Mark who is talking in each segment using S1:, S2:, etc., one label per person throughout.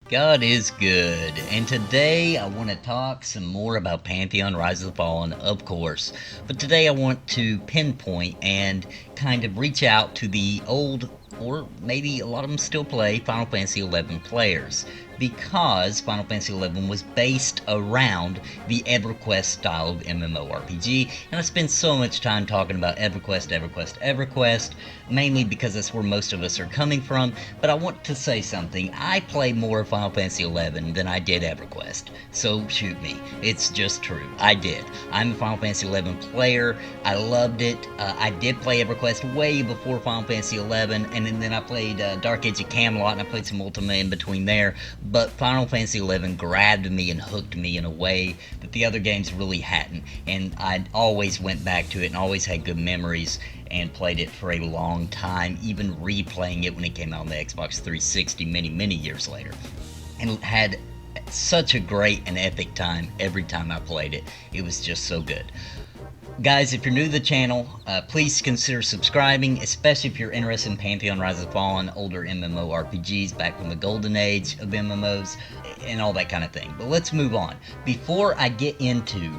S1: God is good, and today I want to talk some more about Pantheon Rise of the Fallen, of course. But today I want to pinpoint and kind of reach out to the old, or maybe a lot of them still play, Final Fantasy XI players. Because Final Fantasy XI was based around the EverQuest style of MMORPG, and I spend so much time talking about EverQuest, mainly because that's where most of us are coming from. But I want to say something. I play more Final Fantasy XI than I did EverQuest, so shoot me. It's just true. I did. I'm a Final Fantasy XI player. I loved it. I did play EverQuest way before Final Fantasy XI, and then I played Dark Age of Camelot, and I played some Ultima in between there. But Final Fantasy XI grabbed me and hooked me in a way that the other games really hadn't, and I always went back to it and always had good memories and played it for a long time, even replaying it when it came out on the Xbox 360 many years later, and had such a great and epic time every time I played it. It was just so good. Guys, if you're new to the channel, please consider subscribing, especially if you're interested in Pantheon Rise of the Fallen, older MMORPGs back from the golden age of MMOs, and all that kind of thing. But let's move on. Before I get into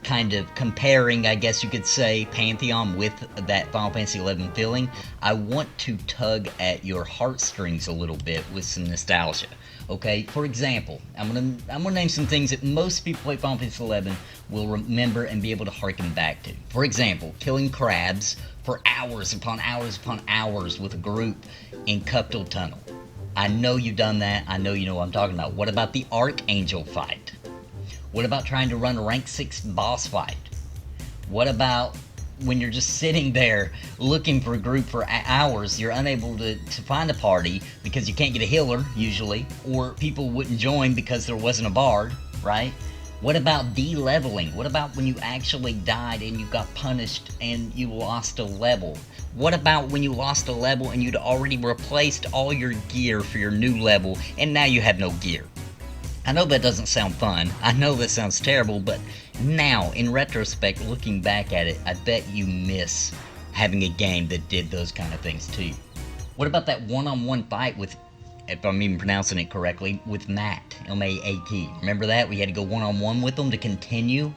S1: kind of comparing, I guess you could say, Pantheon with that Final Fantasy XI feeling, I want to tug at your heartstrings a little bit with some nostalgia. Okay, for example, I'm gonna name some things that most people play Final Fantasy XI will remember and be able to harken back to. For example, killing crabs for hours upon hours with a group in Cuptal Tunnel. I know you've done that. I know you know what I'm talking about. What about the Archangel fight? What about trying to run a rank 6 boss fight? What about when you're just sitting there looking for a group for hours, you're unable to find a party because you can't get a healer, usually, or people wouldn't join because there wasn't a bard, right? What about de-leveling? What about when you actually died and you got punished and you lost a level? What about when you lost a level and you'd already replaced all your gear for your new level and now you have no gear? I know that doesn't sound fun, I know that sounds terrible, but now, in retrospect, looking back at it, I bet you miss having a game that did those kind of things to you. What about that one-on-one fight with, if I'm even pronouncing it correctly, with Matt, M-A-A-T? Remember that? We had to go one-on-one with them to continue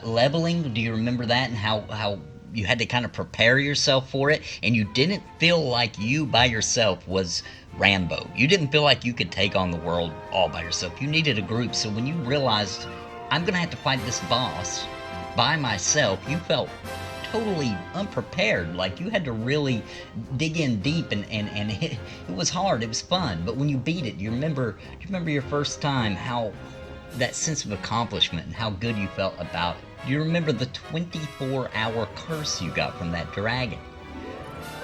S1: leveling? Do you remember that, and how you had to kind of prepare yourself for it, and you didn't feel like you by yourself was Rambo. You didn't feel like you could take on the world all by yourself. You needed a group, so when you realized, I'm gonna have to fight this boss by myself, you felt totally unprepared, like you had to really dig in deep, and it was hard, it was fun, but when you beat it, do you remember your first time, how that sense of accomplishment and how good you felt about it? Do you remember the 24-hour curse you got from that dragon?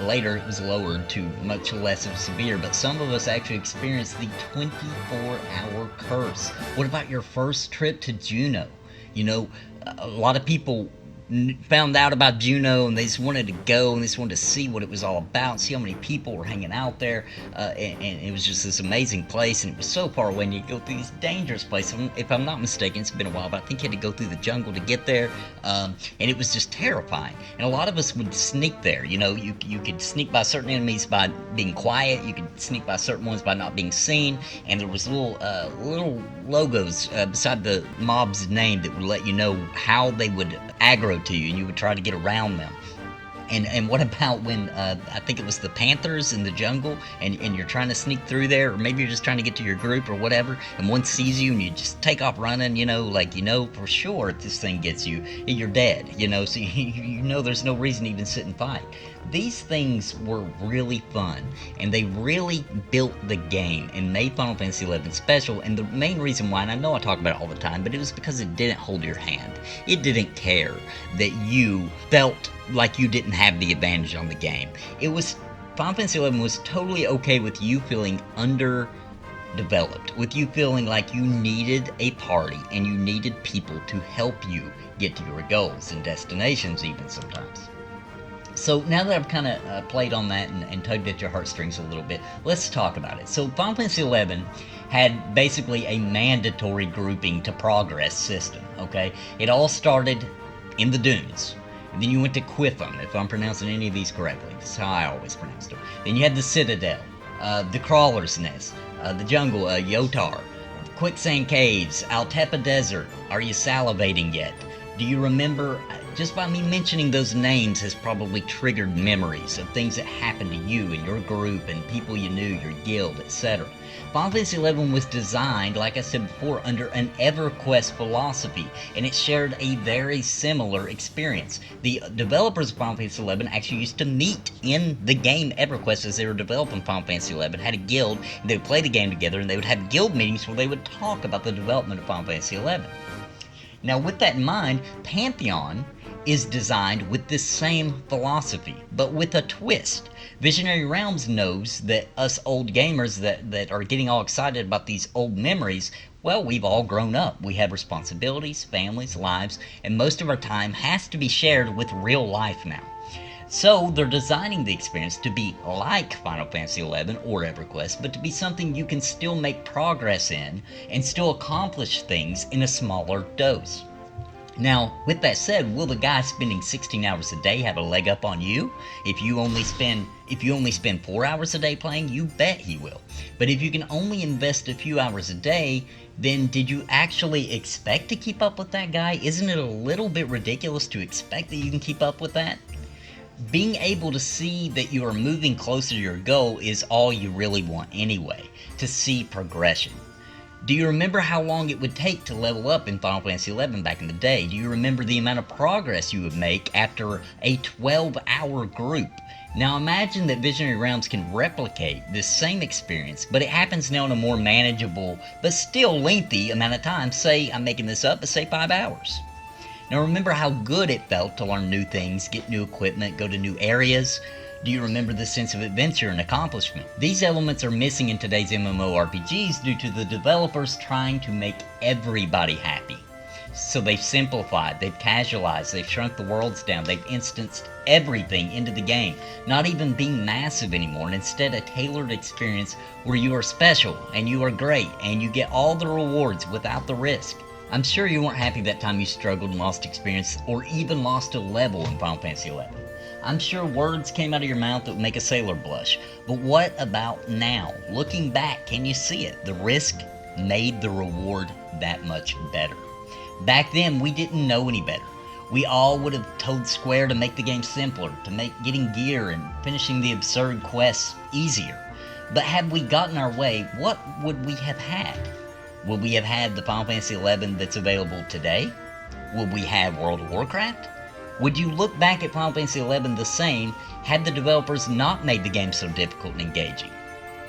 S1: Later, it was lowered to much less of severe, but some of us actually experienced the 24-hour curse. What about your first trip to Juneau? You know, a lot of people found out about Juneau and they just wanted to go and they just wanted to see what it was all about, see how many people were hanging out there, and it was just this amazing place, and it was so far away, and you go through these dangerous places. If I'm not mistaken, it's been a while, but I think you had to go through the jungle to get there, and it was just terrifying. And a lot of us would sneak there. You know, you could sneak by certain enemies by being quiet, you could sneak by certain ones by not being seen, and there was little logos beside the mob's name that would let you know how they would aggro to you, and you would try to get around them. And what about when, I think it was the panthers in the jungle, and you're trying to sneak through there, or maybe you're just trying to get to your group or whatever, and one sees you and you just take off running, you know, like, you know for sure if this thing gets you, you're dead, you know, so you know there's no reason to even sit and fight. These things were really fun, and they really built the game and made Final Fantasy XI special, and the main reason why, and I know I talk about it all the time, but it was because it didn't hold your hand. It didn't care that you felt like you didn't have the advantage on the game. Final Fantasy XI was totally okay with you feeling underdeveloped, with you feeling like you needed a party and you needed people to help you get to your goals and destinations even sometimes. So now that I've kind of played on that and tugged at your heartstrings a little bit, let's talk about it. So Final Fantasy XI had basically a mandatory grouping to progress system, okay? It all started in the dunes. And then you went to Quiffum, if I'm pronouncing any of these correctly. That's how I always pronounced them. Then you had the Citadel, the Crawler's Nest, the jungle, Yotar, quicksand caves, Altepa Desert. Are you salivating yet? Do you remember? Just by me mentioning those names has probably triggered memories of things that happened to you and your group and people you knew, your guild, etc. Final Fantasy XI was designed, like I said before, under an EverQuest philosophy, and it shared a very similar experience. The developers of Final Fantasy XI actually used to meet in the game EverQuest as they were developing Final Fantasy XI, had a guild, and they would play the game together, and they would have guild meetings where they would talk about the development of Final Fantasy XI. Now, with that in mind, Pantheon is designed with this same philosophy, but with a twist. Visionary Realms knows that us old gamers that are getting all excited about these old memories, well, we've all grown up. We have responsibilities, families, lives, and most of our time has to be shared with real life now. So they're designing the experience to be like Final Fantasy XI or EverQuest, but to be something you can still make progress in and still accomplish things in a smaller dose. Now, with that said, will the guy spending 16 hours a day have a leg up on you? If you only spend 4 hours a day playing, you bet he will. But if you can only invest a few hours a day, then did you actually expect to keep up with that guy? Isn't it a little bit ridiculous to expect that you can keep up with that? Being able to see that you are moving closer to your goal is all you really want anyway, to see progression. Do you remember how long it would take to level up in Final Fantasy XI back in the day? Do you remember the amount of progress you would make after a 12-hour group? Now imagine that Visionary Realms can replicate this same experience, but it happens now in a more manageable, but still lengthy amount of time. Say, I'm making this up, but say 5 hours. Now remember how good it felt to learn new things, get new equipment, go to new areas? Do you remember the sense of adventure and accomplishment? These elements are missing in today's MMORPGs due to the developers trying to make everybody happy. So they've simplified, they've casualized, they've shrunk the worlds down, they've instanced everything into the game, not even being massive anymore, and instead a tailored experience where you are special and you are great and you get all the rewards without the risk. I'm sure you weren't happy that time you struggled and lost experience or even lost a level in Final Fantasy XI. I'm sure words came out of your mouth that would make a sailor blush. But what about now? Looking back, can you see it? The risk made the reward that much better. Back then, we didn't know any better. We all would have told Square to make the game simpler, to make getting gear and finishing the absurd quests easier. But had we gotten our way, what would we have had? Would we have had the Final Fantasy XI that's available today? Would we have World of Warcraft? Would you look back at Final Fantasy XI the same had the developers not made the game so difficult and engaging?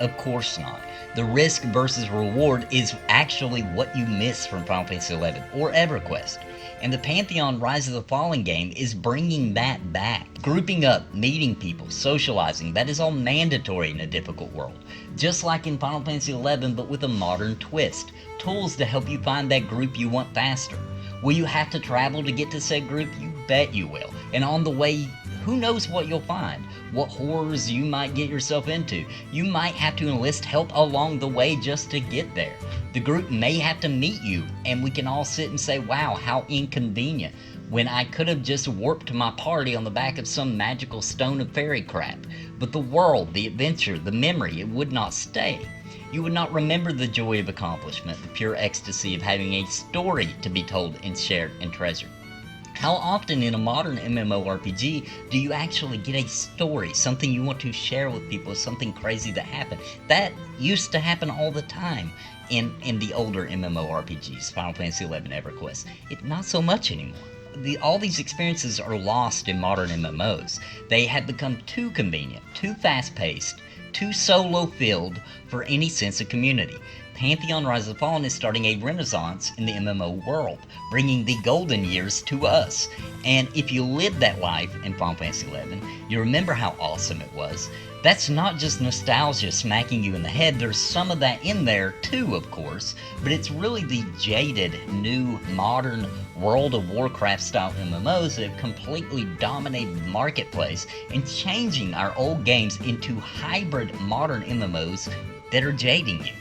S1: Of course not. The risk versus reward is actually what you miss from Final Fantasy XI or EverQuest. And the Pantheon Rise of the Fallen game is bringing that back. Grouping up, meeting people, socializing, that is all mandatory in a difficult world. Just like in Final Fantasy XI, but with a modern twist. Tools to help you find that group you want faster. Will you have to travel to get to said group? You bet you will. And on the way, who knows what you'll find? What horrors you might get yourself into. You might have to enlist help along the way just to get there. The group may have to meet you, and we can all sit and say, wow, how inconvenient, when I could have just warped my party on the back of some magical stone of fairy crap. But the world, the adventure, the memory, it would not stay. You would not remember the joy of accomplishment, the pure ecstasy of having a story to be told and shared and treasured. How often in a modern MMORPG do you actually get a story, something you want to share with people, something crazy that happened? That used to happen all the time in the older MMORPGs, Final Fantasy XI, EverQuest. Not so much anymore. All these experiences are lost in modern MMOs. They have become too convenient, too fast-paced, too solo-filled for any sense of community. Pantheon Rise of the Fallen is starting a renaissance in the MMO world, bringing the golden years to us. And if you lived that life in Final Fantasy XI, you remember how awesome it was. That's not just nostalgia smacking you in the head, there's some of that in there too, of course, but it's really the jaded, new, modern World of Warcraft style MMOs that have completely dominated the marketplace and changing our old games into hybrid modern MMOs that are jading you.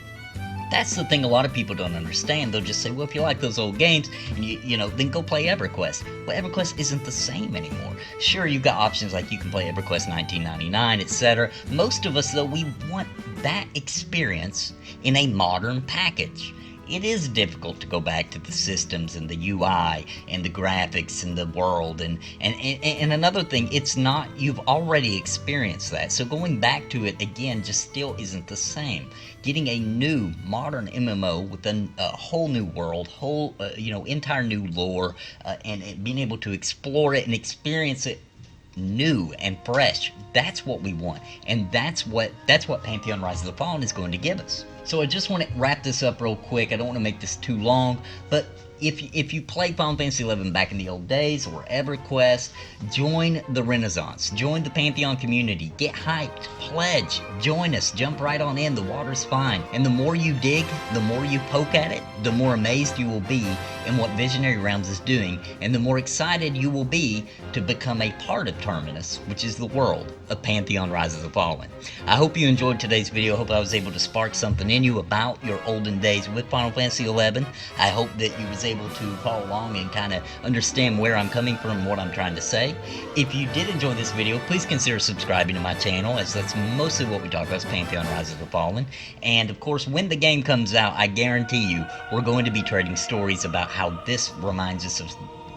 S1: That's the thing a lot of people don't understand. They'll just say, well, if you like those old games, and then go play EverQuest. Well, EverQuest isn't the same anymore. Sure, you've got options like you can play EverQuest 1999, etc. Most of us, though, we want that experience in a modern package. It is difficult to go back to the systems and the UI and the graphics and the world and another thing, it's not, you've already experienced that, so going back to it again just still isn't the same. Getting a new modern MMO with a whole new world, entire new lore, and being able to explore it and experience it new and fresh, that's what we want, and that's what Pantheon Rise of the Fallen is going to give us. So I just want to wrap this up real quick. I don't want to make this too long, but if you played Final Fantasy XI back in the old days or EverQuest, join the Renaissance, join the Pantheon community, get hyped, pledge, join us, jump right on in, the water's fine. And the more you dig, the more you poke at it, the more amazed you will be in what Visionary Realms is doing, and the more excited you will be to become a part of Terminus, which is the world of Pantheon Rise of the Fallen. I hope you enjoyed today's video. I hope I was able to spark something in you about your olden days with Final Fantasy XI. I hope that you was able to follow along and kind of understand where I'm coming from and what I'm trying to say. If you did enjoy this video, please consider subscribing to my channel, as that's mostly what we talk about is Pantheon Rise of the Fallen. And of course, when the game comes out, I guarantee you we're going to be trading stories about how this reminds us of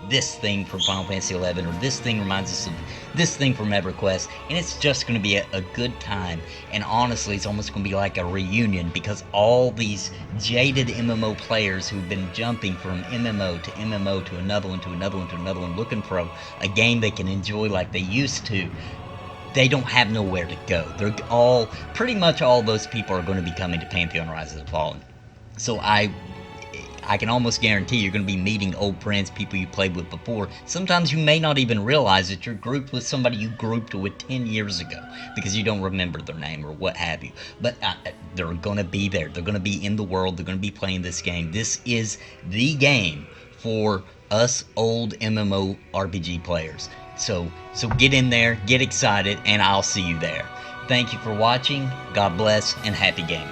S1: this thing from Final Fantasy XI, or this thing reminds us of this thing from EverQuest, and it's just going to be a good time. And honestly, it's almost going to be like a reunion, because all these jaded MMO players who've been jumping from MMO to MMO to another one to another one to another one, looking for a game they can enjoy like they used to, they don't have nowhere to go. They're all, pretty much all those people are going to be coming to Pantheon Rise of the Fallen. So I can almost guarantee you're going to be meeting old friends, people you played with before. Sometimes you may not even realize that you're grouped with somebody you grouped with 10 years ago because you don't remember their name or what have you. But they're going to be there. They're going to be in the world. They're going to be playing this game. This is the game for us old MMORPG players. So get in there, get excited, and I'll see you there. Thank you for watching. God bless, and happy gaming.